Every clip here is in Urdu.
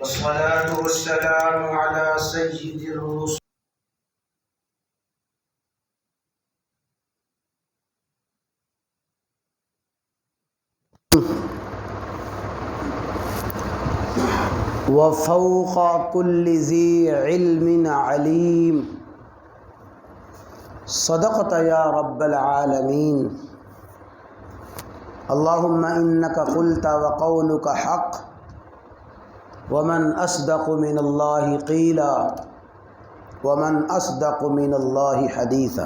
والصلاة والسلام على سيد الرسل وفوق كل ذي علم عليم صدقت يا رب العالمين اللهم إنك قلت وقولك حق ومن أصدق من الله قيلا ومن أصدق من الله حديثا۔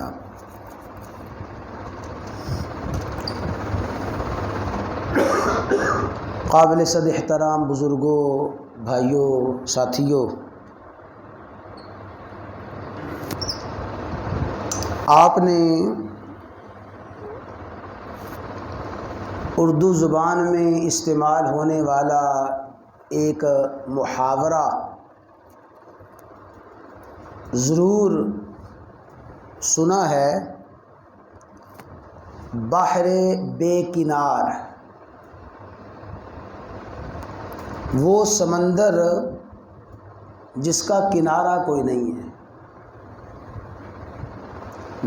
قابل صد احترام بزرگوں، بھائیوں، ساتھیوں، آپ نے اردو زبان میں استعمال ہونے والا ایک محاورہ ضرور سنا ہے، بحر بے کنار، وہ سمندر جس کا کنارہ کوئی نہیں ہے،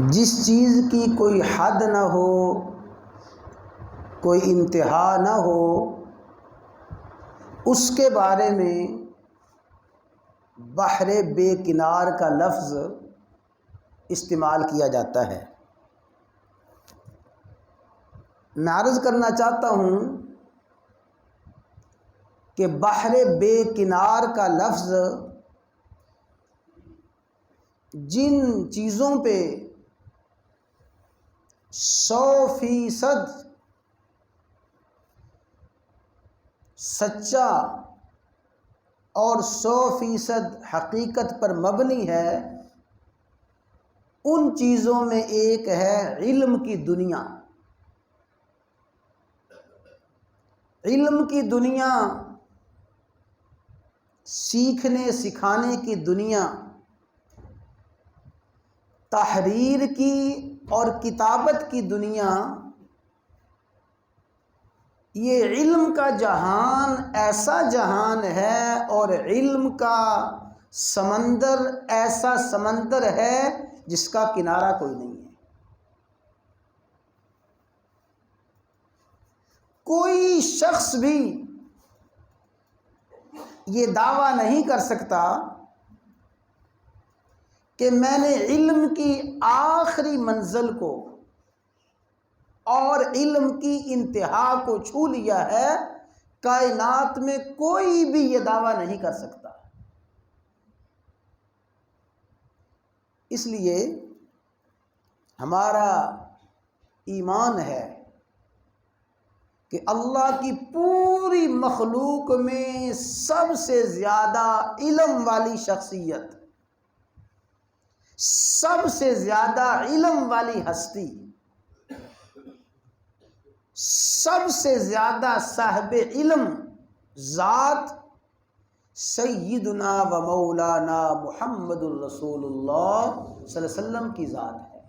جس چیز کی کوئی حد نہ ہو، کوئی انتہا نہ ہو، اس کے بارے میں بحر بے کنار کا لفظ استعمال کیا جاتا ہے۔ میں عرض کرنا چاہتا ہوں کہ بحر بے کنار کا لفظ جن چیزوں پہ 100% سچا اور 100% حقیقت پر مبنی ہے، ان چیزوں میں ایک ہے علم کی دنیا۔ علم کی دنیا، سیکھنے سکھانے کی دنیا، تحریر کی اور کتابت کی دنیا، یہ علم کا جہان ایسا جہان ہے اور علم کا سمندر ایسا سمندر ہے جس کا کنارہ کوئی نہیں ہے۔ کوئی شخص بھی یہ دعویٰ نہیں کر سکتا کہ میں نے علم کی آخری منزل کو اور علم کی انتہا کو چھو لیا ہے۔ کائنات میں کوئی بھی یہ دعویٰ نہیں کر سکتا۔ اس لیے ہمارا ایمان ہے کہ اللہ کی پوری مخلوق میں سب سے زیادہ علم والی شخصیت، سب سے زیادہ علم والی ہستی، سب سے زیادہ صاحب علم ذات سیدنا و مولانا محمد الرسول اللہ صلی اللہ علیہ وسلم کی ذات ہے۔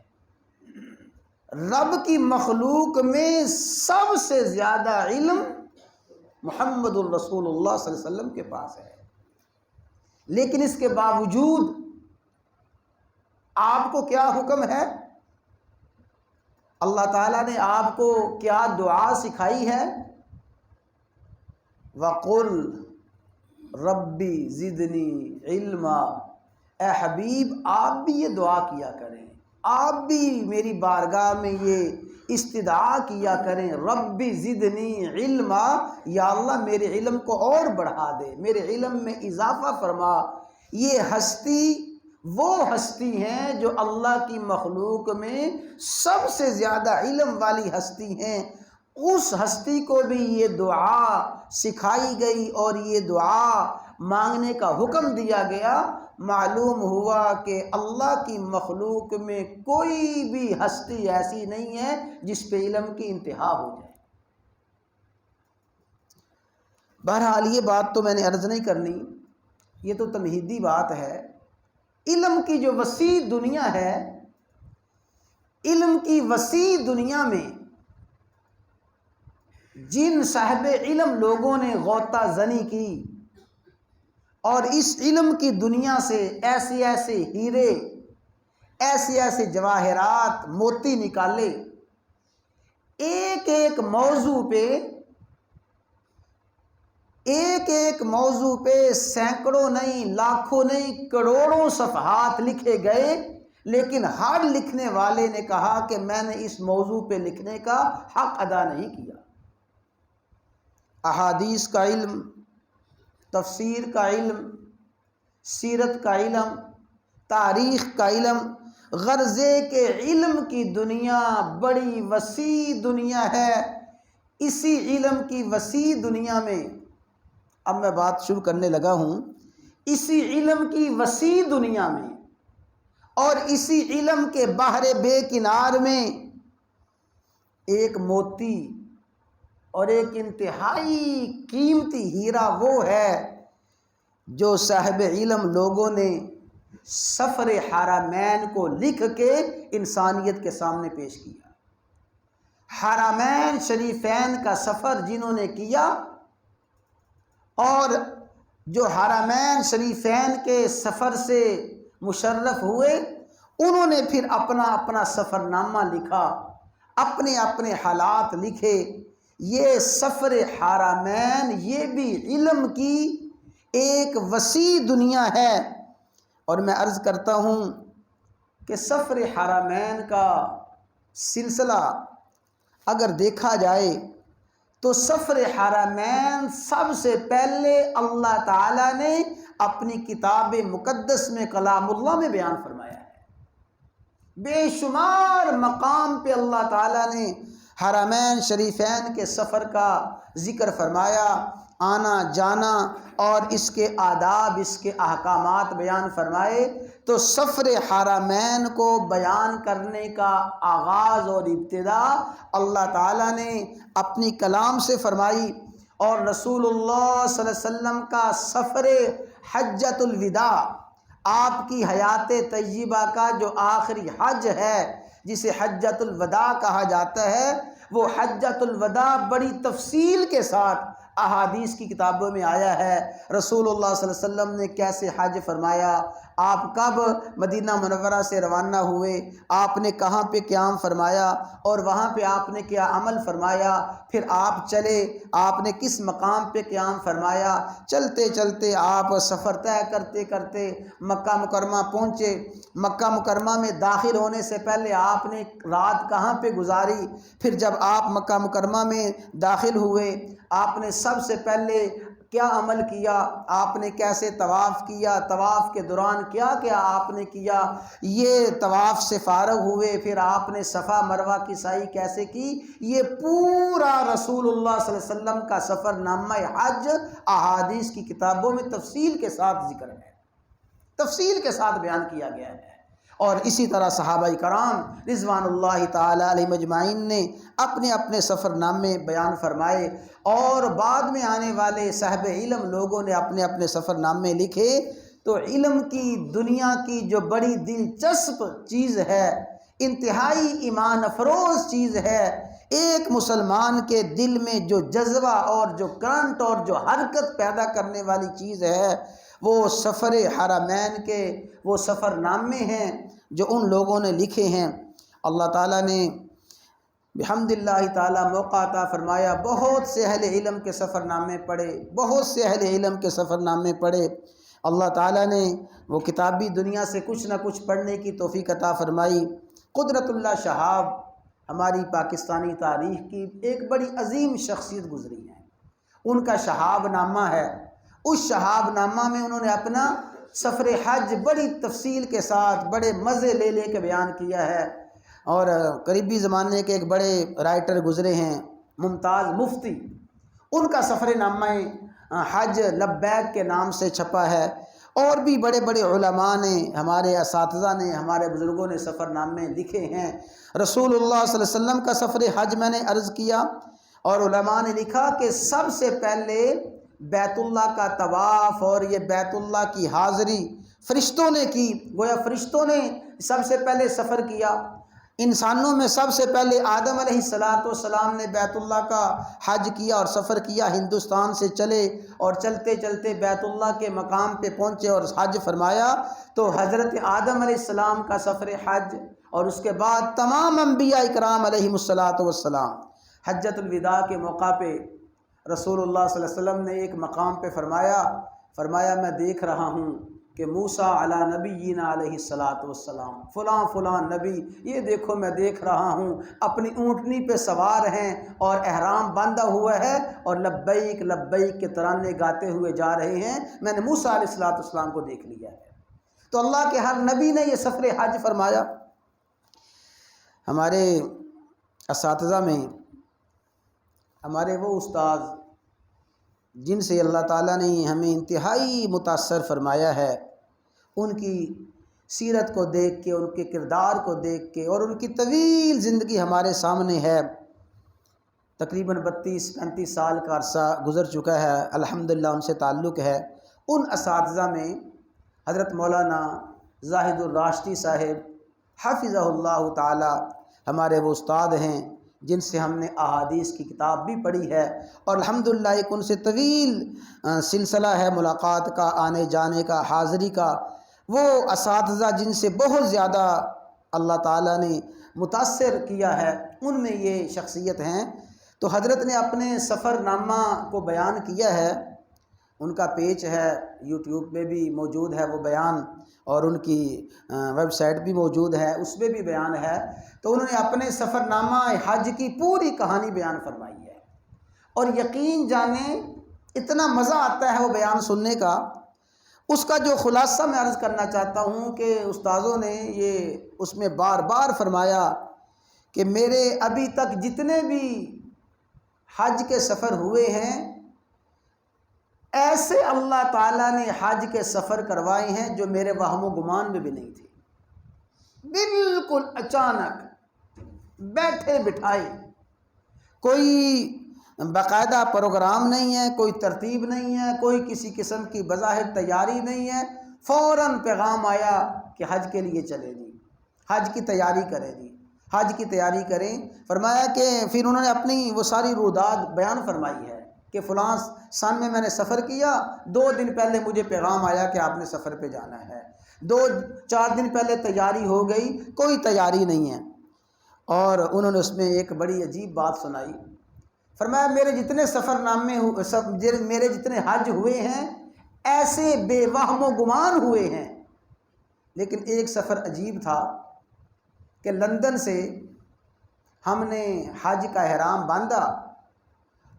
رب کی مخلوق میں سب سے زیادہ علم محمد الرسول اللہ صلی اللہ علیہ وسلم کے پاس ہے، لیکن اس کے باوجود آپ کو کیا حکم ہے؟ اللہ تعالیٰ نے آپ کو کیا دعا سکھائی ہے؟ وَقُلْ رَبِّ زِدْنِي عِلْمًا۔ اے حبیب آپ بھی یہ دعا کیا کریں، آپ بھی میری بارگاہ میں یہ استدعا کیا کریں، رب زدنی علما، یا اللہ میرے علم کو اور بڑھا دے، میرے علم میں اضافہ فرما۔ یہ ہستی وہ ہستی ہیں جو اللہ کی مخلوق میں سب سے زیادہ علم والی ہستی ہیں، اس ہستی کو بھی یہ دعا سکھائی گئی اور یہ دعا مانگنے کا حکم دیا گیا۔ معلوم ہوا کہ اللہ کی مخلوق میں کوئی بھی ہستی ایسی نہیں ہے جس پہ علم کی انتہا ہو جائے۔ بہرحال یہ بات تو میں نے عرض نہیں کرنی، یہ تو تمہیدی بات ہے۔ علم کی جو وسیع دنیا ہے، علم کی وسیع دنیا میں جن صاحب علم لوگوں نے غوطہ زنی کی، اور اس علم کی دنیا سے ایسے ایسے ہیرے، ایسے ایسے جواہرات، موتی نکالے، ایک ایک موضوع پہ سینکڑوں نہیں، لاکھوں نہیں، کروڑوں صفحات لکھے گئے، لیکن ہر لکھنے والے نے کہا کہ میں نے اس موضوع پہ لکھنے کا حق ادا نہیں کیا۔ احادیث کا علم، تفسیر کا علم، سیرت کا علم، تاریخ کا علم، غرضے کے علم کی دنیا بڑی وسیع دنیا ہے۔ اسی علم کی وسیع دنیا میں، اب میں بات شروع کرنے لگا ہوں، اسی علم کی وسیع دنیا میں اور اسی علم کے بحر بے کنار میں ایک موتی اور ایک انتہائی قیمتی ہیرا وہ ہے جو صاحب علم لوگوں نے سفر حرمین کو لکھ کے انسانیت کے سامنے پیش کیا۔ حرمین شریفین کا سفر جنہوں نے کیا اور جو حرمین شریفین کے سفر سے مشرف ہوئے، انہوں نے پھر اپنا اپنا سفر نامہ لکھا، اپنے اپنے حالات لکھے۔ یہ سفر حرمین یہ بھی علم کی ایک وسیع دنیا ہے۔ اور میں عرض کرتا ہوں کہ سفر حرمین کا سلسلہ اگر دیکھا جائے تو سفر حرمین سب سے پہلے اللہ تعالیٰ نے اپنی کتاب مقدس میں کلام اللہ میں بیان فرمایا ہے۔ بے شمار مقام پہ اللہ تعالیٰ نے حرمین شریفین کے سفر کا ذکر فرمایا، آنا جانا اور اس کے آداب، اس کے احکامات بیان فرمائے۔ تو سفر حرمین کو بیان کرنے کا آغاز اور ابتدا اللہ تعالیٰ نے اپنی کلام سے فرمائی، اور رسول اللہ صلی اللہ علیہ وسلم کا سفر حجۃ الوداع، آپ کی حیات طیبہ کا جو آخری حج ہے جسے حجۃ الوداع کہا جاتا ہے، وہ حجۃ الوداع بڑی تفصیل کے ساتھ احادیث کی کتابوں میں آیا ہے۔ رسول اللہ صلی اللہ علیہ وسلم نے کیسے حج فرمایا، آپ کب مدینہ منورہ سے روانہ ہوئے، آپ نے کہاں پہ قیام فرمایا اور وہاں پہ آپ نے کیا عمل فرمایا، پھر آپ چلے، آپ نے کس مقام پہ قیام فرمایا، چلتے چلتے آپ سفر طے کرتے کرتے مکہ مکرمہ پہنچے۔ مکہ مکرمہ میں داخل ہونے سے پہلے آپ نے رات کہاں پہ گزاری، پھر جب آپ مکہ مکرمہ میں داخل ہوئے آپ نے سب سے پہلے کیا عمل کیا، آپ نے کیسے طواف کیا، طواف کے دوران کیا کیا آپ نے کیا، یہ طواف سے فارغ ہوئے پھر آپ نے صفا مروہ کی سعی کیسے کی، یہ پورا رسول اللہ صلی اللہ علیہ وسلم کا سفر نامہ حج احادیث کی کتابوں میں تفصیل کے ساتھ ذکر ہے، تفصیل کے ساتھ بیان کیا گیا ہے۔ اور اسی طرح صحابہ کرام رضوان اللہ تعالی علیہم اجمعین نے اپنے اپنے سفر نامے بیان فرمائے، اور بعد میں آنے والے صاحب علم لوگوں نے اپنے اپنے سفر نامے لکھے۔ تو علم کی دنیا کی جو بڑی دلچسپ چیز ہے، انتہائی ایمان افروز چیز ہے، ایک مسلمان کے دل میں جو جذبہ اور جو کرنٹ اور جو حرکت پیدا کرنے والی چیز ہے، وہ سفر حرمین کے وہ سفر نامے ہیں جو ان لوگوں نے لکھے ہیں۔ اللہ تعالیٰ نے بحمد اللہ تعالیٰ موقع عطا فرمایا، بہت سے اہل علم کے سفر نامے پڑھے، بہت سے اہل علم کے سفر نامے پڑھے۔ اللہ تعالیٰ نے وہ کتابی دنیا سے کچھ نہ کچھ پڑھنے کی توفیق عطا فرمائی۔ قدرت اللہ شہاب ہماری پاکستانی تاریخ کی ایک بڑی عظیم شخصیت گزری ہے، ان کا شہاب نامہ ہے۔ اس شہاب نامہ میں انہوں نے اپنا سفر حج بڑی تفصیل کے ساتھ بڑے مزے لے لے کے بیان کیا ہے۔ اور قریبی زمانے کے ایک بڑے رائٹر گزرے ہیں ممتاز مفتی، ان کا سفر نامہ حج لبیک کے نام سے چھپا ہے، اور بھی بڑے بڑے علماء نے، ہمارے اساتذہ نے، ہمارے بزرگوں نے سفر نامے لکھے ہیں۔ رسول اللہ صلی اللہ علیہ وسلم کا سفر حج میں نے عرض کیا، اور علماء نے لکھا کہ سب سے پہلے بیت اللہ کا طواف اور یہ بیت اللہ کی حاضری فرشتوں نے کی، گویا فرشتوں نے سب سے پہلے سفر کیا۔ انسانوں میں سب سے پہلے آدم علیہ السلام نے بیت اللہ کا حج کیا اور سفر کیا، ہندوستان سے چلے اور چلتے چلتے بیت اللہ کے مقام پہ پہنچے اور حج فرمایا۔ تو حضرت آدم علیہ السلام کا سفر حج اور اس کے بعد تمام انبیاء اکرام علیہم السلام حجۃ الوداع کے موقع پہ رسول اللہ صلی اللہ علیہ وسلم نے ایک مقام پہ فرمایا میں دیکھ رہا ہوں کہ موسیٰ علی نبینا علیہ السلام فلاں فلاں نبی، یہ دیکھو میں دیکھ رہا ہوں اپنی اونٹنی پہ سوار ہیں اور احرام باندھا ہوا ہے اور لبیک لبیک کے ترانے گاتے ہوئے جا رہے ہیں، میں نے موسیٰ علیہ السلام کو دیکھ لیا ہے۔ تو اللہ کے ہر نبی نے یہ سفر حج فرمایا۔ ہمارے اساتذہ میں ہمارے وہ استاذ جن سے اللہ تعالیٰ نے ہمیں انتہائی متاثر فرمایا ہے، ان کی سیرت کو دیکھ کے، ان کے کردار کو دیکھ کے اور ان کی طویل زندگی ہمارے سامنے ہے، تقریباً 32-35 سال کا عرصہ گزر چکا ہے، الحمدللہ ان سے تعلق ہے۔ ان اساتذہ میں حضرت مولانا زاہد الراشدی صاحب حفظہ اللہ تعالی ہمارے وہ استاد ہیں جن سے ہم نے احادیث کی کتاب بھی پڑھی ہے، اور الحمدللہ ایک ان سے طویل سلسلہ ہے ملاقات کا، آنے جانے کا، حاضری کا۔ وہ اساتذہ جن سے بہت زیادہ اللہ تعالیٰ نے متاثر کیا ہے، ان میں یہ شخصیت ہیں۔ تو حضرت نے اپنے سفر نامہ کو بیان کیا ہے، ان کا پیج ہے یوٹیوب پہ بھی موجود ہے وہ بیان، اور ان کی ویب سائٹ بھی موجود ہے، اس میں بھی بیان ہے۔ تو انہوں نے اپنے سفر نامہ حج کی پوری کہانی بیان فرمائی ہے، اور یقین جانیں اتنا مزہ آتا ہے وہ بیان سننے کا۔ اس کا جو خلاصہ میں عرض کرنا چاہتا ہوں کہ استاذوں نے یہ اس میں بار بار فرمایا کہ میرے ابھی تک جتنے بھی حج کے سفر ہوئے ہیں، ایسے اللہ تعالیٰ نے حج کے سفر کروائے ہیں جو میرے وہم و گمان میں بھی نہیں تھے، بالکل اچانک بیٹھے بٹھائے، کوئی باقاعدہ پروگرام نہیں ہے، کوئی ترتیب نہیں ہے، کوئی کسی قسم کی بظاہر تیاری نہیں ہے، فوراً پیغام آیا کہ حج کے لیے چلے جی، حج کی تیاری کریں جی، حج کی تیاری کریں۔ فرمایا کہ پھر انہوں نے اپنی وہ ساری روداد بیان فرمائی ہے کہ فلاں سن میں نے سفر کیا، 2 دن پہلے مجھے پیغام آیا کہ آپ نے سفر پہ جانا ہے، 2-4 دن پہلے تیاری ہو گئی، کوئی تیاری نہیں ہے۔ اور انہوں نے اس میں ایک بڑی عجیب بات سنائی، فرمایا میرے جتنے سفر نامے میرے جتنے حج ہوئے ہیں ایسے بے وہم و گمان ہوئے ہیں، لیکن ایک سفر عجیب تھا کہ لندن سے ہم نے حج کا احرام باندھا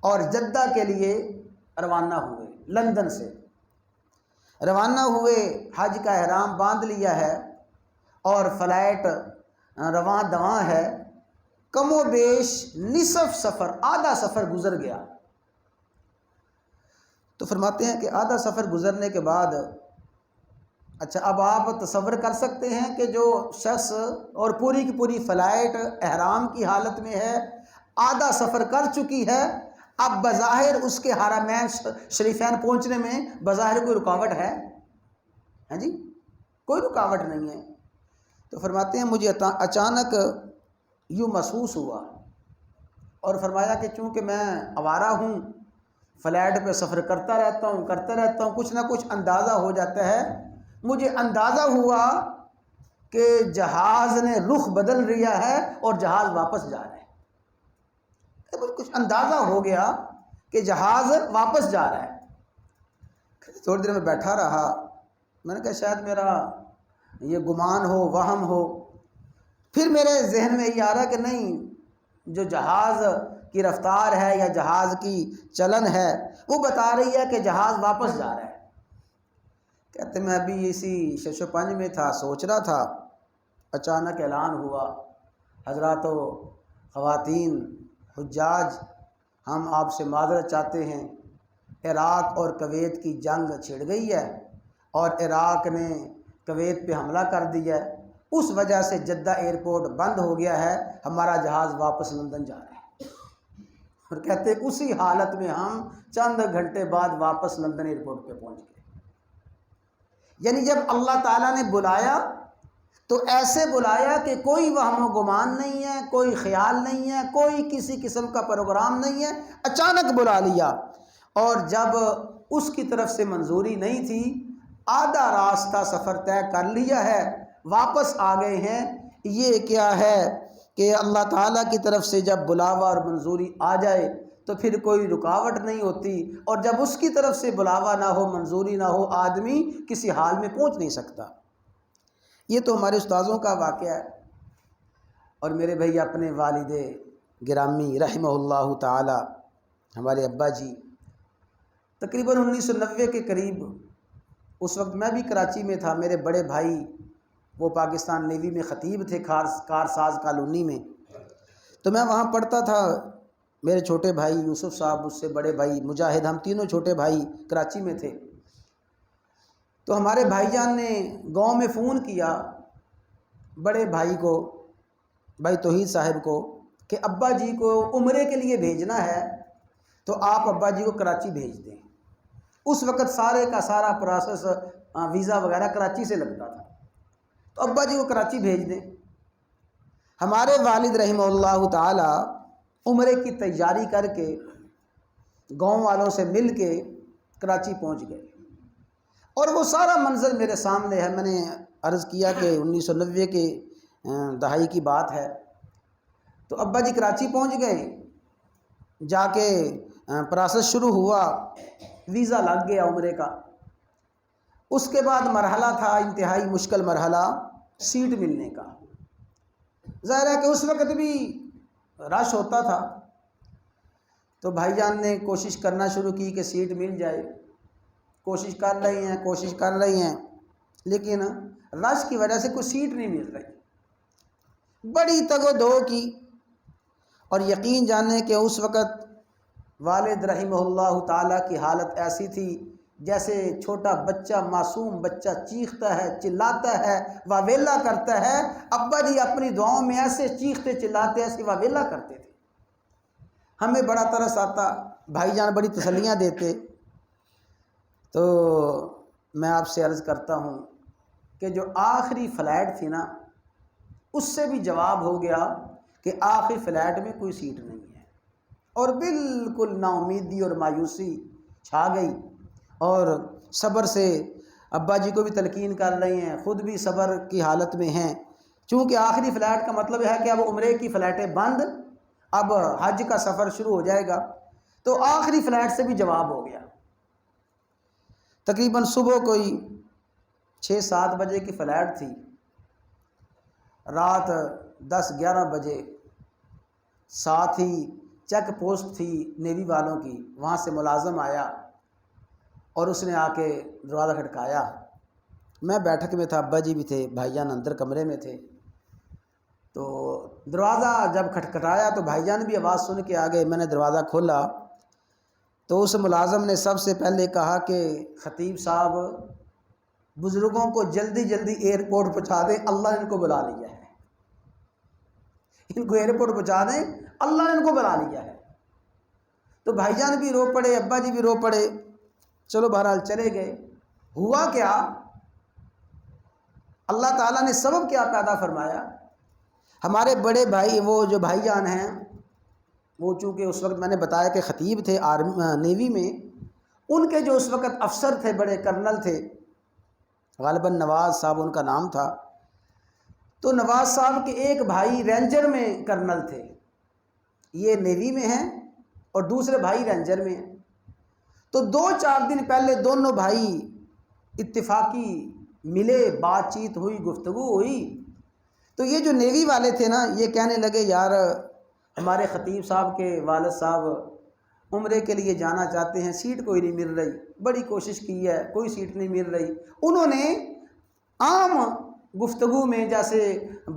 اور جدہ کے لیے روانہ ہوئے، لندن سے روانہ ہوئے، حج کا احرام باندھ لیا ہے اور فلائٹ رواں دواں ہے، کم و بیش نصف سفر، آدھا سفر گزر گیا۔ تو فرماتے ہیں کہ آدھا سفر گزرنے کے بعد، اچھا اب آپ تصور کر سکتے ہیں کہ جو شخص اور پوری کی پوری فلائٹ احرام کی حالت میں ہے، آدھا سفر کر چکی ہے، اب بظاہر اس کے حرمین شریفین پہنچنے میں بظاہر کوئی رکاوٹ ہے؟ ہاں جی، کوئی رکاوٹ نہیں ہے۔ تو فرماتے ہیں مجھے اچانک یوں محسوس ہوا، اور فرمایا کہ چونکہ میں آوارہ ہوں، فلائٹ پہ سفر کرتا رہتا ہوں، کچھ نہ کچھ اندازہ ہو جاتا ہے، مجھے اندازہ ہوا کہ جہاز نے رخ بدل لیا ہے اور جہاز واپس جا رہا ہے۔ مجھے کچھ اندازہ ہو گیا کہ جہاز واپس جا رہا ہے۔ تھوڑی دیر میں بیٹھا رہا، میں نے کہا شاید میرا یہ گمان ہو، وہم ہو۔ پھر میرے ذہن میں یہ آ رہا کہ نہیں، جو جہاز کی رفتار ہے یا جہاز کی چلن ہے وہ بتا رہی ہے کہ جہاز واپس جا رہا ہے۔ کہتے میں ابھی اسی شش و پنج میں تھا، سوچ رہا تھا، اچانک اعلان ہوا، حضرات و خواتین حجاج، ہم آپ سے معذرت چاہتے ہیں، عراق اور کویت کی جنگ چھڑ گئی ہے اور عراق نے کویت پہ حملہ کر دیا ہے، اس وجہ سے جدہ ایئرپورٹ بند ہو گیا ہے، ہمارا جہاز واپس لندن جا رہا ہے۔ اور کہتے اسی حالت میں ہم چند گھنٹے بعد واپس لندن ایئرپورٹ پہ پہنچ گئے۔ یعنی جب اللہ تعالیٰ نے بلایا تو ایسے بلایا کہ کوئی وہم و گمان نہیں ہے، کوئی خیال نہیں ہے، کوئی کسی قسم کا پروگرام نہیں ہے، اچانک بلا لیا۔ اور جب اس کی طرف سے منظوری نہیں تھی، آدھا راستہ سفر طے کر لیا ہے، واپس آ گئے ہیں۔ یہ کیا ہے کہ اللہ تعالیٰ کی طرف سے جب بلاوا اور منظوری آ جائے تو پھر کوئی رکاوٹ نہیں ہوتی، اور جب اس کی طرف سے بلاوا نہ ہو، منظوری نہ ہو، آدمی کسی حال میں پہنچ نہیں سکتا۔ یہ تو ہمارے استاذوں کا واقعہ ہے۔ اور میرے بھائی اپنے والد گرامی رحمہ اللہ تعالی، ہمارے ابا جی، تقریباً 1990 کے قریب، اس وقت میں بھی کراچی میں تھا، میرے بڑے بھائی وہ پاکستان نیوی میں خطیب تھے، کارساز کالونی میں، تو میں وہاں پڑھتا تھا۔ میرے چھوٹے بھائی یوسف صاحب، اس سے بڑے بھائی مجاہد، ہم تینوں چھوٹے بھائی کراچی میں تھے۔ تو ہمارے بھائی جان نے گاؤں میں فون کیا بڑے بھائی کو، بھائی توحید صاحب کو، کہ ابا جی کو عمرے کے لیے بھیجنا ہے تو آپ ابا جی کو کراچی بھیج دیں۔ اس وقت سارے کا سارا پروسیس ویزا وغیرہ کراچی سے لگتا تھا، تو ابا جی کو کراچی بھیج دیں۔ ہمارے والد رحمہ اللہ تعالی عمرے کی تیاری کر کے گاؤں والوں سے مل کے کراچی پہنچ گئے، اور وہ سارا منظر میرے سامنے ہے۔ میں نے عرض کیا کہ 1990 کے دہائی کی بات ہے۔ تو ابا جی کراچی پہنچ گئے، جا کے پروسیس شروع ہوا، ویزا لگ گیا عمرے کا۔ اس کے بعد مرحلہ تھا انتہائی مشکل مرحلہ، سیٹ ملنے کا۔ ظاہر ہے کہ اس وقت بھی رش ہوتا تھا، تو بھائی جان نے کوشش کرنا شروع کی کہ سیٹ مل جائے، کوشش کر رہی ہیں، لیکن رش کی وجہ سے کوئی سیٹ نہیں مل رہی۔ بڑی تگ و دو کی، اور یقین جانیں کہ اس وقت والد رحمہ اللہ تعالیٰ کی حالت ایسی تھی جیسے چھوٹا بچہ، معصوم بچہ چیختا ہے، چلاتا ہے، واویلا کرتا ہے۔ ابا جی اپنی دعاؤں میں ایسے چیختے چلاتے، ایسے واویلا کرتے تھے۔ ہمیں بڑا ترس آتا، بھائی جان بڑی تسلیاں دیتے۔ تو میں آپ سے عرض کرتا ہوں کہ جو آخری فلائٹ تھی نا، اس سے بھی جواب ہو گیا کہ آخری فلائٹ میں کوئی سیٹ نہیں ہے، اور بالکل نا امیدی اور مایوسی چھا گئی۔ اور صبر سے ابا جی کو بھی تلقین کر رہی ہیں، خود بھی صبر کی حالت میں ہیں، چونکہ آخری فلائٹ کا مطلب ہے کہ اب عمرے کی فلائٹیں بند، اب حج کا سفر شروع ہو جائے گا۔ تو آخری فلائٹ سے بھی جواب ہو گیا۔ تقریباً صبح کوئی 6-7 بجے کی فلائٹ تھی، رات 10-11 بجے ساتھ ہی چیک پوسٹ تھی نیوی والوں کی، وہاں سے ملازم آیا اور اس نے آ کے دروازہ کھٹکایا۔ میں بیٹھک میں تھا، ابا جی بھی تھے، بھائی جان اندر کمرے میں تھے۔ تو دروازہ جب کھٹکھٹایا تو بھائی جان بھی آواز سن کے آ گئے۔ میں نے دروازہ کھولا تو اس ملازم نے سب سے پہلے کہا کہ خطیب صاحب بزرگوں کو جلدی جلدی ایئرپورٹ پہنچا دیں، اللہ نے ان کو بلا لیا ہے، ان کو ایئرپورٹ پہنچا دیں، اللہ نے ان کو بلا لیا ہے۔ تو بھائی جان بھی رو پڑے، ابا جی بھی رو پڑے۔ چلو بہرحال چلے گئے۔ ہوا کیا، اللہ تعالیٰ نے سبب کیا پیدا فرمایا۔ ہمارے بڑے بھائی، وہ جو بھائی جان ہیں، وہ چونکہ اس وقت میں نے بتایا کہ خطیب تھے نیوی میں، ان کے جو اس وقت افسر تھے، بڑے کرنل تھے، غالباً نواز صاحب ان کا نام تھا۔ تو نواز صاحب کے ایک بھائی رینجر میں کرنل تھے، یہ نیوی میں ہیں اور دوسرے بھائی رینجر میں ہیں۔ تو 2-4 دن پہلے دونوں بھائی اتفاقی ملے، بات چیت ہوئی، گفتگو ہوئی۔ تو یہ جو نیوی والے تھے نا، یہ کہنے لگے یار ہمارے خطیب صاحب کے والد صاحب عمرے کے لیے جانا چاہتے ہیں، سیٹ کوئی نہیں مل رہی، بڑی کوشش کی ہے، کوئی سیٹ نہیں مل رہی۔ انہوں نے عام گفتگو میں جیسے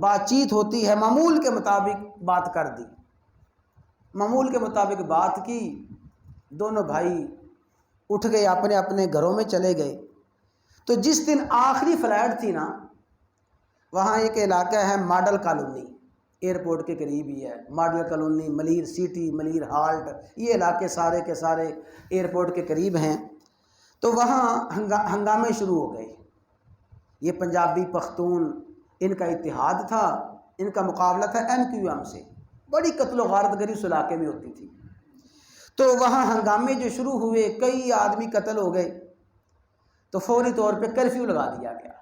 بات چیت ہوتی ہے، معمول کے مطابق بات کر دی، معمول کے مطابق بات کی۔ دونوں بھائی اٹھ گئے، اپنے اپنے گھروں میں چلے گئے۔ تو جس دن آخری فلائٹ تھی نا، وہاں ایک علاقہ ہے ماڈل کالونی، ایئرپورٹ کے قریب ہی ہے، model colony, Malir city, Malir halt, یہ علاقے سارے کے سارے ایئرپورٹ کے قریب ہیں۔ تو وہاں ہنگامے شروع ہو گئے، یہ پنجابی پختون ان کا اتحاد تھا، ان کا مقابلہ تھا MQM سے۔ بڑی قتل و غارت گری اس علاقے میں ہوتی تھی۔ تو وہاں ہنگامے جو شروع ہوئے، کئی آدمی قتل ہو گئے، تو فوری طور پہ کرفیو لگا دیا گیا۔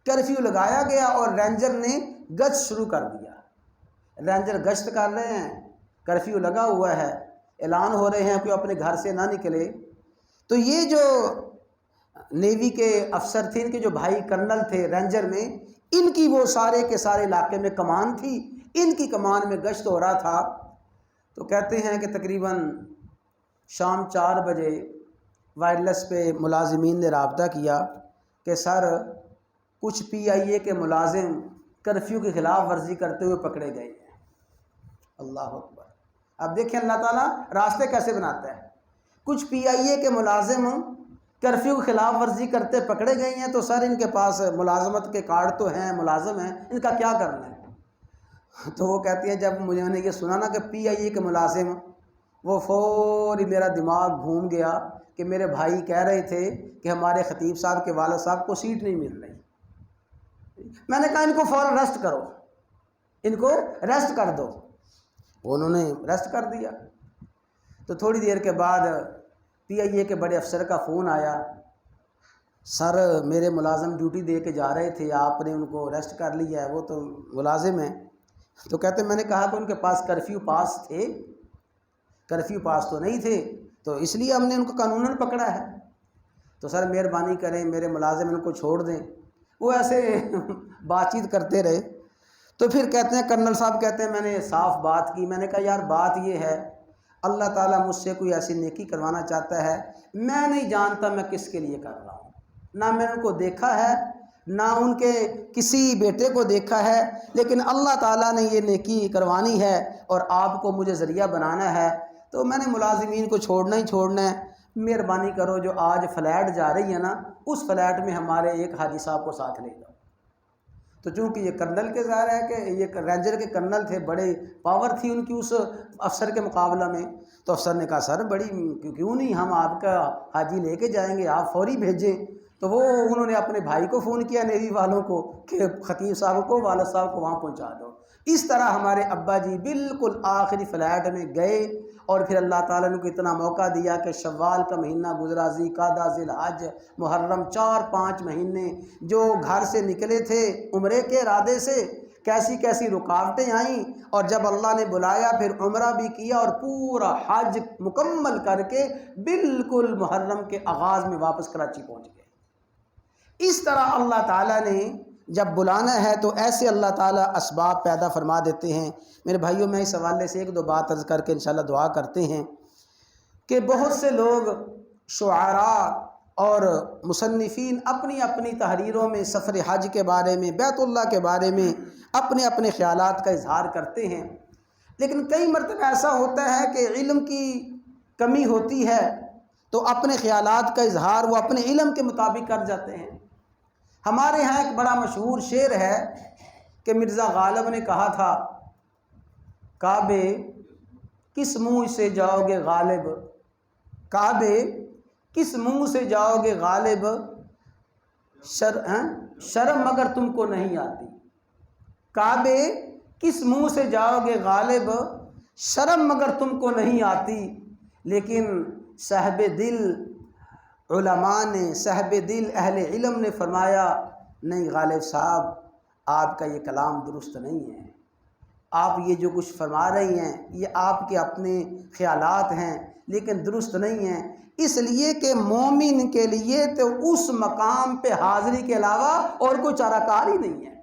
کرفیو لگایا گیا اور رینجر نے گشت شروع کر دیا۔ رینجر گشت کر رہے ہیں، کرفیو لگا ہوا ہے، اعلان ہو رہے ہیں کہ اپنے گھر سے نہ نکلے۔ تو یہ جو نیوی کے افسر تھے، ان کے جو بھائی کرنل تھے رینجر میں، ان کی وہ سارے کے سارے علاقے میں کمان تھی، ان کی کمان میں گشت ہو رہا تھا۔ تو کہتے ہیں کہ تقریباً شام 4 بجے وائرلیس پہ ملازمین نے رابطہ کیا کہ سر کچھ PIA کے ملازم کرفیو کی خلاف ورزی کرتے ہوئے پکڑے گئے ہیں۔ اللہ اکبر۔ اب دیکھیں اللہ تعالیٰ راستے کیسے بناتا ہے۔ کچھ PIA کے ملازم کرفیو کی خلاف ورزی کرتے پکڑے گئے ہیں، تو سر ان کے پاس ملازمت کے کارڈ تو ہیں، ملازم ہیں، ان کا کیا کرنا ہے؟ تو وہ کہتی ہیں جب مجھے نے یہ سنا نا کہ PIA کے ملازم، وہ فوری میرا دماغ گھوم گیا کہ میرے بھائی کہہ رہے تھے کہ ہمارے خطیب صاحب کے والد صاحب کو سیٹ نہیں مل رہی۔ میں نے کہا ان کو فوراً ریسٹ کرو، ان کو ریسٹ کر دو۔ انہوں نے ریسٹ کر دیا۔ تو تھوڑی دیر کے بعد PIA کے بڑے افسر کا فون آیا، سر میرے ملازم ڈیوٹی دے کے جا رہے تھے، آپ نے ان کو ریسٹ کر لیا ہے، وہ تو ملازم ہیں۔ تو کہتے میں نے کہا کہ ان کے پاس کرفیو پاس تھے؟ کرفیو پاس تو نہیں تھے، تو اس لیے ہم نے ان کو قانوناً پکڑا ہے۔ تو سر مہربانی کریں میرے ملازم ان کو چھوڑ دیں۔ وہ ایسے بات چیت کرتے رہے۔ تو پھر کہتے ہیں کرنل صاحب کہتے ہیں میں نے صاف بات کی، میں نے کہا یار بات یہ ہے، اللہ تعالیٰ مجھ سے کوئی ایسی نیکی کروانا چاہتا ہے، میں نہیں جانتا میں کس کے لیے کر رہا ہوں، نہ میں نے ان کو دیکھا ہے، نہ ان کے کسی بیٹے کو دیکھا ہے، لیکن اللہ تعالیٰ نے یہ نیکی کروانی ہے اور آپ کو مجھے ذریعہ بنانا ہے، تو میں نے ملازمین کو چھوڑنا ہی چھوڑنا ہے۔ مہربانی کرو جو آج فلیٹ جا رہی ہے نا، اس فلیٹ میں ہمارے ایک حاجی صاحب کو ساتھ لے جاؤ۔ تو چونکہ یہ کرنل کے ظاہر ہے کہ یہ رینجر کے کرنل تھے، بڑے پاور تھی ان کی اس افسر کے مقابلہ میں۔ تو افسر نے کہا سر بڑی کیوں نہیں، ہم آپ کا حاجی لے کے جائیں گے، آپ فوری بھیجیں۔ تو انہوں نے اپنے بھائی کو فون کیا نیوی والوں کو کہ خطیب صاحب کو، والد صاحب کو وہاں پہنچا دو۔ اس طرح ہمارے ابا جی بالکل آخری فلیٹ میں گئے، اور پھر اللہ تعالیٰ نے کو اتنا موقع دیا کہ شوال کا مہینہ گزرا، ذی القعدہ، ذی الحج، محرم، 4-5 مہینے جو گھر سے نکلے تھے عمرے کے ارادے سے، کیسی کیسی رکاوٹیں آئیں، اور جب اللہ نے بلایا پھر عمرہ بھی کیا اور پورا حج مکمل کر کے بالکل محرم کے آغاز میں واپس کراچی پہنچ گئے۔ اس طرح اللہ تعالیٰ نے جب بلانا ہے تو ایسے اللہ تعالیٰ اسباب پیدا فرما دیتے ہیں۔ میرے بھائیوں میں اس حوالے سے 1-2 بات عرض کر کے انشاءاللہ دعا کرتے ہیں کہ بہت سے لوگ شعراء اور مصنفین اپنی اپنی تحریروں میں سفر حج کے بارے میں، بیت اللہ کے بارے میں اپنے اپنے خیالات کا اظہار کرتے ہیں، لیکن کئی مرتبہ ایسا ہوتا ہے کہ علم کی کمی ہوتی ہے تو اپنے خیالات کا اظہار وہ اپنے علم کے مطابق کر جاتے ہیں۔ ہمارے ہاں ایک بڑا مشہور شعر ہے کہ مرزا غالب نے کہا تھا، کعبے کس منہ سے جاؤ گے غالب، کعبے کس منہ سے جاؤ گے غالب، شرم مگر تم کو نہیں آتی، کعبے کس منہ سے جاؤ گے غالب، شرم مگر تم کو نہیں آتی، لیکن صاحب دل علماء نے، صاحب دل اہل علم نے فرمایا نہیں غالب صاحب آپ کا یہ کلام درست نہیں ہے، آپ یہ جو کچھ فرما رہی ہیں یہ آپ کے اپنے خیالات ہیں لیکن درست نہیں ہیں، اس لیے کہ مومن کے لیے تو اس مقام پہ حاضری کے علاوہ اور کوئی چارہ کار ہی نہیں ہے۔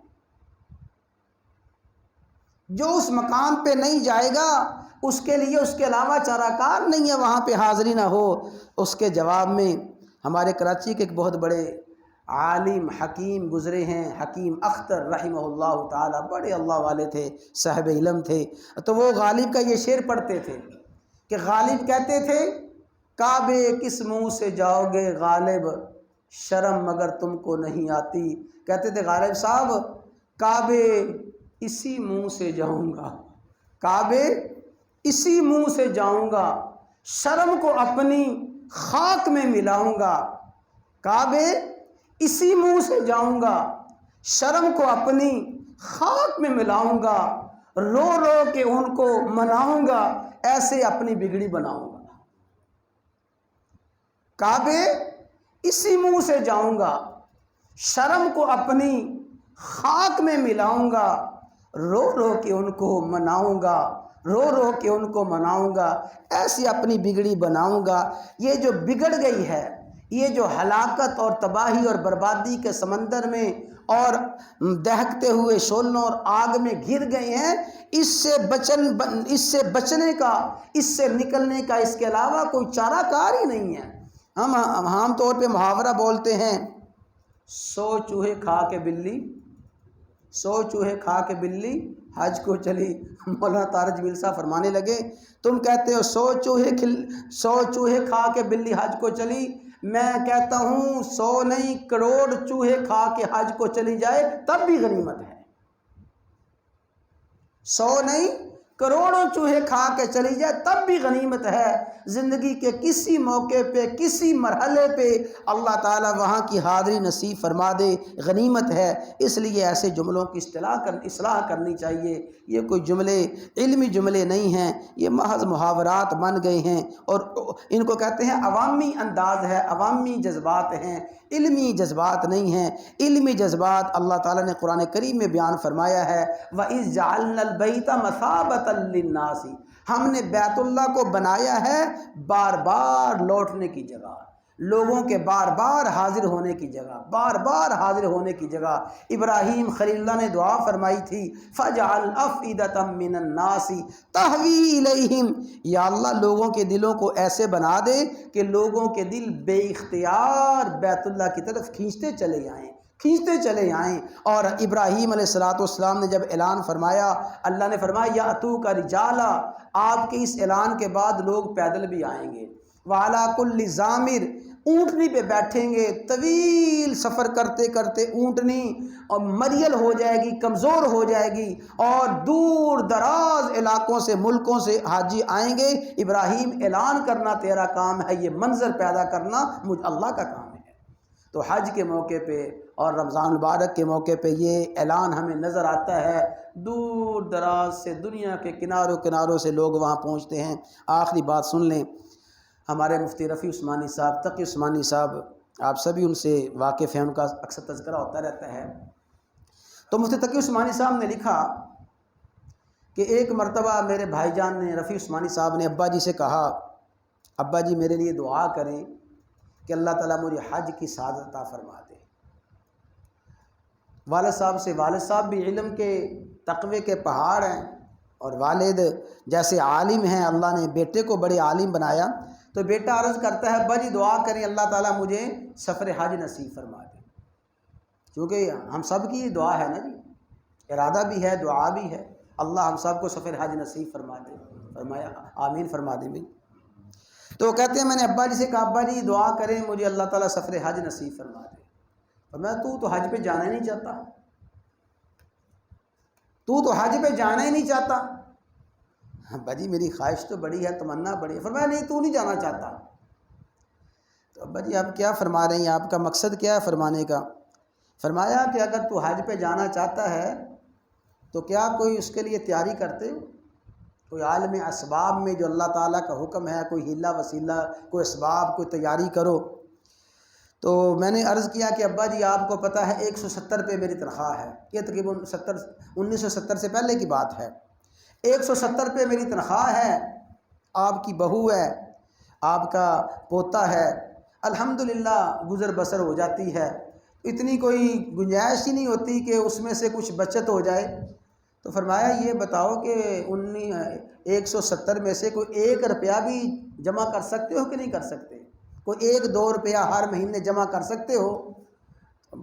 جو اس مقام پہ نہیں جائے گا اس کے لیے اس کے علاوہ چارہ کار نہیں ہے، وہاں پہ حاضری نہ ہو۔ اس کے جواب میں ہمارے کراچی کے ایک بہت بڑے عالم حکیم گزرے ہیں، حکیم اختر رحمہ اللہ تعالی، بڑے اللہ والے تھے، صاحب علم تھے، تو وہ غالب کا یہ شعر پڑھتے تھے کہ غالب کہتے تھے، کعبے کس منہ سے جاؤ گے غالب، شرم مگر تم کو نہیں آتی، کہتے تھے غالب صاحب کعبے اسی منہ سے جاؤں گا، کعبے اسی منہ سے جاؤں گا، شرم کو اپنی خاک میں ملاؤں گا، کعبے اسی منہ سے جاؤں گا، شرم کو اپنی خاک میں ملاؤں گا، رو رو کے ان کو مناؤں گا، ایسے اپنی بگڑی بناؤں گا۔ کعبے اسی منہ سے جاؤں گا، شرم کو اپنی خاک میں ملاؤں گا، رو رو کے ان کو مناؤں گا، رو رو کے ان کو مناؤں گا، ایسی اپنی بگڑی بناؤں گا۔ یہ جو بگڑ گئی ہے، یہ جو ہلاکت اور تباہی اور بربادی کے سمندر میں اور دہکتے ہوئے شعلوں اور آگ میں گر گئے ہیں، اس سے بچنے کا، اس سے نکلنے کا اس کے علاوہ کوئی چارہ کار ہی نہیں ہے۔ ہم عام طور پہ محاورہ بولتے ہیں، 100 چوہے کھا کے بلی، 100 چوہے کھا کے بلی حج کو چلی۔ مولانا طارق جمیل صاحب فرمانے لگے، تم کہتے ہو 100 چوہے کھا کے بلی حج کو چلی، میں کہتا ہوں 100 نہیں کروڑ چوہے کھا کے حج کو چلی جائے تب بھی غنیمت ہے۔ 100 نہیں کروڑوں چوہے کھا کے چلی جائے تب بھی غنیمت ہے۔ زندگی کے کسی موقع پہ، کسی مرحلے پہ اللہ تعالیٰ وہاں کی حاضری نصیب فرما دے، غنیمت ہے۔ اس لیے ایسے جملوں کی اصلاح کرنی چاہیے۔ یہ کوئی جملے علمی جملے نہیں ہیں، یہ محض محاورات بن گئے ہیں، اور ان کو کہتے ہیں عوامی انداز ہے، عوامی جذبات ہیں، علمی جذبات نہیں ہیں۔ علمی جذبات اللہ تعالیٰ نے قرآن کریم میں بیان فرمایا ہے، وَإِذْ جَعَلْنَا الْبَيْتَ مَثَابَةً لِلنَّاسِ، ہم نے بیت اللہ کو بنایا ہے بار بار لوٹنے کی جگہ، لوگوں کے بار بار حاضر ہونے کی جگہ، بار بار حاضر ہونے کی جگہ۔ ابراہیم خلیل اللہ نے دعا فرمائی تھی، فَجْعَلْ أَفْئِدَةً مِّنَ النَّاسِ تَهْوِي إِلَيْهِمْ، یا اللہ لوگوں کے دلوں کو ایسے بنا دے کہ لوگوں کے دل بے اختیار بیت اللہ کی طرف کھینچتے چلے آئیں۔ اور ابراہیم علیہ السلام نے جب اعلان فرمایا، اللہ نے فرمایا یاتوک رجالا، آپ کے اس اعلان کے بعد لوگ پیدل بھی آئیں گے، وعلی کل ضامر، اونٹنی پہ بیٹھیں گے، طویل سفر کرتے کرتے اونٹنی اور مریل ہو جائے گی، کمزور ہو جائے گی، اور دور دراز علاقوں سے، ملکوں سے حاجی آئیں گے۔ ابراہیم اعلان کرنا تیرا کام ہے، یہ منظر پیدا کرنا مجھ اللہ کا کام ہے۔ تو حج کے موقع پہ اور رمضان المبارک کے موقع پہ یہ اعلان ہمیں نظر آتا ہے، دور دراز سے، دنیا کے کناروں سے لوگ وہاں پہنچتے ہیں۔ آخری بات سن لیں، ہمارے مفتی رفیع عثمانی صاحب، تقی عثمانی صاحب، آپ سبھی ان سے واقف ہیں، ان کا اکثر تذکرہ ہوتا رہتا ہے۔ تو مفتی تقی عثمانی صاحب نے لکھا کہ ایک مرتبہ میرے بھائی جان نے، رفیع عثمانی صاحب نے ابا جی سے کہا، ابا جی میرے لیے دعا کریں کہ اللہ تعالیٰ مجھے حج کی سعادت عطا فرما دے۔ والد صاحب بھی علم کے تقوی کے پہاڑ ہیں، اور والد جیسے عالم ہیں، اللہ نے بیٹے کو بڑے عالم بنایا، تو بیٹا عرض کرتا ہے ابا جی دعا کریں اللہ تعالیٰ مجھے سفر حج نصیب فرما دے، کیونکہ ہم سب کی دعا ہے نا جی، ارادہ بھی ہے، دعا بھی ہے، اللہ ہم سب کو سفر حج نصیب فرما دے۔ فرمایا آمین فرما دیں بھائی۔ تو وہ کہتے ہیں میں نے ابا جی سے کہا ابا جی دعا کریں مجھے اللہ تعالیٰ سفر حج نصیب فرما دے۔ فرمایا تو حج پہ جانا ہی نہیں چاہتا، تو حج پہ جانا ہی نہیں چاہتا۔ ابا جی میری خواہش تو بڑی ہے، تمنا بڑی ہے۔ فرمایا نہیں تو نہیں جانا چاہتا۔ تو ابا جی آپ کیا فرما رہے ہیں، آپ کا مقصد کیا ہے فرمانے کا؟ فرمایا کہ اگر تو حج پہ جانا چاہتا ہے تو کیا کوئی اس کے لیے تیاری کرتے ہو؟ کوئی عالم اسباب میں جو اللہ تعالیٰ کا حکم ہے، کوئی ہیلہ وسیلہ، کوئی اسباب، کوئی تیاری کرو۔ تو میں نے عرض کیا کہ ابا جی آپ کو پتہ ہے 170 روپے میری تنخواہ ہے، یہ تقریباً 1970 سے پہلے کی بات ہے۔ 170 روپے میری تنخواہ ہے، آپ کی بہو ہے، آپ کا پوتا ہے، الحمدللہ گزر بسر ہو جاتی ہے، اتنی کوئی گنجائش ہی نہیں ہوتی کہ اس میں سے کچھ بچت ہو جائے۔ تو فرمایا یہ بتاؤ کہ 170 میں سے کوئی 1 روپیہ بھی جمع کر سکتے ہو کہ نہیں کر سکتے؟ کوئی 1-2 روپیہ ہر مہینے جمع کر سکتے ہو؟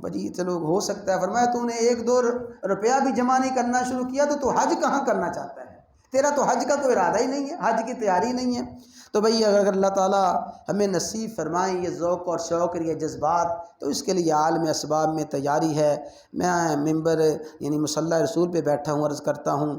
جی چلو ہو سکتا ہے۔ فرمایا تو نے 1-2 روپیہ بھی جمع نہیں کرنا شروع کیا تو حج کہاں کرنا چاہتا ہے؟ تیرا تو حج کا کوئی ارادہ ہی نہیں ہے، حج کی تیاری نہیں ہے۔ تو بھئی اگر اللہ تعالیٰ ہمیں نصیب فرمائیں یہ ذوق اور شوق اور یہ جذبات، تو اس کے لیے عالم اسباب میں تیاری ہے۔ میں ممبر یعنی مصلی رسول پہ بیٹھا ہوں، عرض کرتا ہوں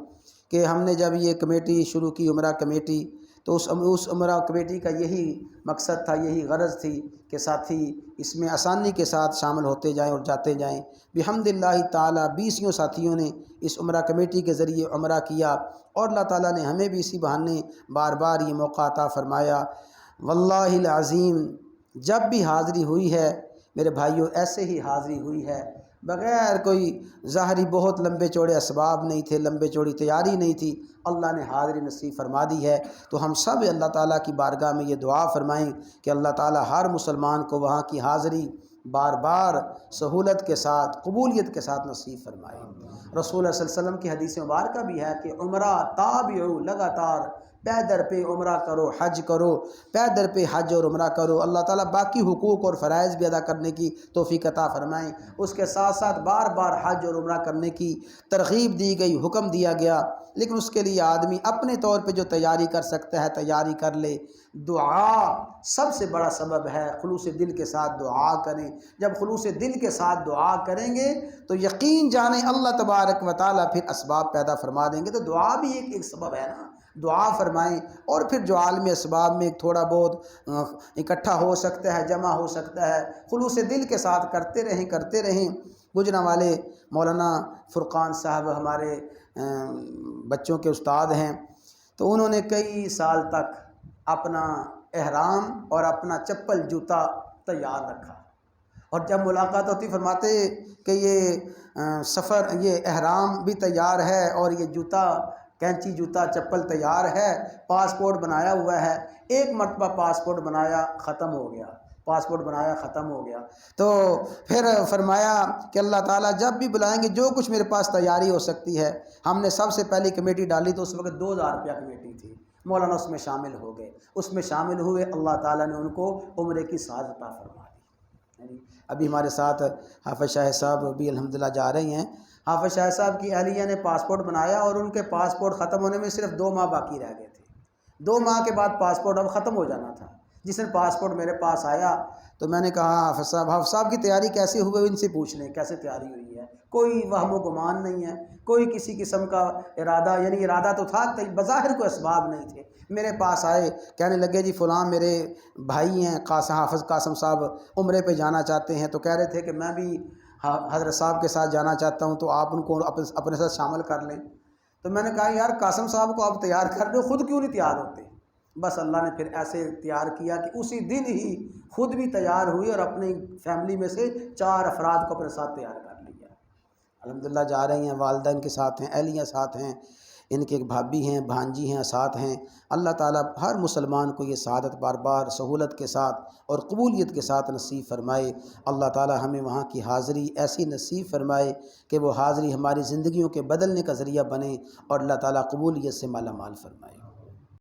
کہ ہم نے جب یہ کمیٹی شروع کی، عمرہ کمیٹی، تو اس عمرہ کمیٹی کا یہی مقصد تھا، یہی غرض تھی کہ ساتھی اس میں آسانی کے ساتھ شامل ہوتے جائیں اور جاتے جائیں۔ بحمد اللہ تعالیٰ 20 ساتھیوں نے اس عمرہ کمیٹی کے ذریعے عمرہ کیا، اور اللہ تعالیٰ نے ہمیں بھی اسی بہانے بار بار یہ موقع عطا فرمایا۔ واللہ العظیم جب بھی حاضری ہوئی ہے میرے بھائیوں، ایسے ہی حاضری ہوئی ہے، بغیر کوئی ظاہری بہت لمبے چوڑے اسباب نہیں تھے، لمبے چوڑی تیاری نہیں تھی، اللہ نے حاضری نصیب فرما دی ہے۔ تو ہم سب اللہ تعالیٰ کی بارگاہ میں یہ دعا فرمائیں کہ اللہ تعالیٰ ہر مسلمان کو وہاں کی حاضری بار بار سہولت کے ساتھ، قبولیت کے ساتھ نصیب فرمائے۔ رسول اللہ صلی اللہ علیہ وسلم کی حدیث مبارکہ بھی ہے کہ عمرہ تابعو، لگاتار پے در پہ عمرہ کرو، حج کرو، پے در پہ حج اور عمرہ کرو۔ اللہ تعالیٰ باقی حقوق اور فرائض بھی ادا کرنے کی توفیق عطا فرمائیں۔ اس کے ساتھ ساتھ بار بار حج اور عمرہ کرنے کی ترغیب دی گئی، حکم دیا گیا، لیکن اس کے لیے آدمی اپنے طور پہ جو تیاری کر سکتا ہے تیاری کر لے۔ دعا سب سے بڑا سبب ہے، خلوص دل کے ساتھ دعا کریں۔ جب خلوص دل کے ساتھ دعا کریں گے تو یقین جانیں اللہ تبارک و تعالیٰ پھر اسباب پیدا فرما دیں گے۔ تو دعا بھی ایک سبب ہے نا، دعا فرمائیں، اور پھر جو عالم اسباب میں تھوڑا بہت اکٹھا ہو سکتا ہے، جمع ہو سکتا ہے، خلوص دل کے ساتھ کرتے رہیں۔ گجرا والے مولانا فرقان صاحب ہمارے بچوں کے استاد ہیں، تو انہوں نے کئی سال تک اپنا احرام اور اپنا چپل جوتا تیار رکھا، اور جب ملاقات ہوتی فرماتے کہ یہ یہ احرام بھی تیار ہے اور یہ جوتا، کینچی جوتا چپل تیار ہے، پاسپورٹ بنایا ہوا ہے۔ ایک مرتبہ پاسپورٹ بنایا ختم ہو گیا، تو پھر فرمایا کہ اللہ تعالیٰ جب بھی بلائیں گے جو کچھ میرے پاس تیاری ہو سکتی ہے۔ ہم نے سب سے پہلی کمیٹی ڈالی تو اس وقت 2000 روپیہ کمیٹی تھی، مولانا اس میں شامل ہو گئے، اس میں شامل ہوئے، اللہ تعالیٰ نے ان کو عمرے کی سعادت عطا فرما دی۔ ابھی ہمارے ساتھ حافظ شاہ صاحب بھی الحمدللہ جا رہے ہیں۔ حافظ شاہ صاحب کی اہلیہ نے پاسپورٹ بنایا اور ان کے پاسپورٹ ختم ہونے میں صرف 2 ماہ باقی رہ گئے تھے۔ 2 ماہ کے بعد پاسپورٹ اب ختم ہو جانا تھا۔ جس دن پاسپورٹ میرے پاس آیا تو میں نے کہا حافظ صاحب کی تیاری کیسے ہوئی، ان سے پوچھ لیں کیسے تیاری ہوئی ہے۔ کوئی وہم و گمان نہیں ہے، کوئی کسی قسم کا ارادہ، یعنی ارادہ تو تھا، بظاہر کوئی اسباب نہیں تھے۔ میرے پاس آئے، کہنے لگے جی فلاں میرے بھائی ہیں حافظ قاسم صاحب عمرے پہ جانا چاہتے ہیں، تو کہہ رہے تھے کہ میں بھی حضرت صاحب کے ساتھ جانا چاہتا ہوں، تو آپ ان کو اپنے ساتھ شامل کر لیں۔ تو میں نے کہا یار قاسم صاحب کو آپ تیار کر دو، خود کیوں نہیں تیار ہوتے؟ بس اللہ نے پھر ایسے تیار کیا کہ اسی دن ہی خود بھی تیار ہوئی اور اپنی فیملی میں سے 4 افراد کو اپنے ساتھ تیار کر لیا۔ الحمدللہ جا رہی ہیں، والدہ ان کے ساتھ ہیں، اہلیہ ساتھ ہیں، ان کے ایک بھابھی ہیں، بھانجی ہیں، ساتھ ہیں۔ اللہ تعالیٰ ہر مسلمان کو یہ سعادت بار بار سہولت کے ساتھ اور قبولیت کے ساتھ نصیب فرمائے۔ اللہ تعالیٰ ہمیں وہاں کی حاضری ایسی نصیب فرمائے کہ وہ حاضری ہماری زندگیوں کے بدلنے کا ذریعہ بنے، اور اللہ تعالیٰ قبولیت سے مالا مال فرمائے۔